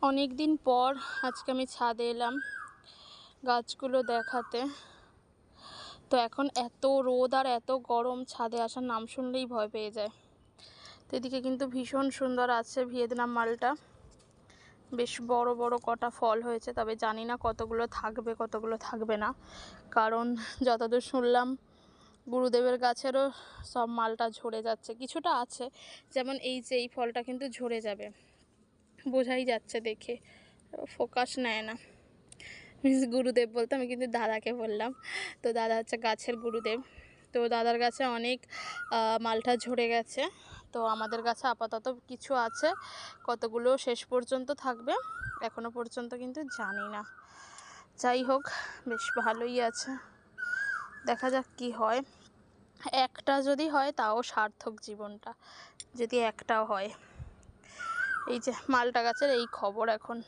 অনেক দিন পর আজকে আমি ছাদে এলাম গাছগুলো দেখাতে। তো এখন এত রোদ আর এত গরম, ছাদে আসার নাম শুনলেই ভয় পেয়ে যায়। তো এদিকে কিন্তু ভীষণ সুন্দর আছে ভিয়েতনাম মালটা, বেশ বড় বড় কটা ফল হয়েছে, তবে জানি না কতগুলো থাকবে কতগুলো থাকবে না, কারণ যতদূর শুনলাম গুরুদেবের গাছেরও সব মালটা ঝরে যাচ্ছে। কিছুটা আছে, যেমন এই ফলটা কিন্তু ঝরে যাবে, বোঝাই যাচ্ছে দেখে, ফোকাস নেয় না। গুরুদেব বলতে আমি কিন্তু দাদাকে বললাম, তো দাদা হচ্ছে গাছের গুরুদেব। তো দাদার গাছে অনেক মালটা ঝরে গেছে, তো আমাদের গাছে আপাতত কিছু আছে, কতগুলো শেষ পর্যন্ত থাকবে এখনো পর্যন্ত কিন্তু জানি না। যাই হোক, বেশ ভালোই আছে, দেখা যাক কি হয়। একটা যদি হয় তাও সার্থক জীবনটা, যদি একটাও হয়। এই যে মালটা গাছের এই খবর এখন।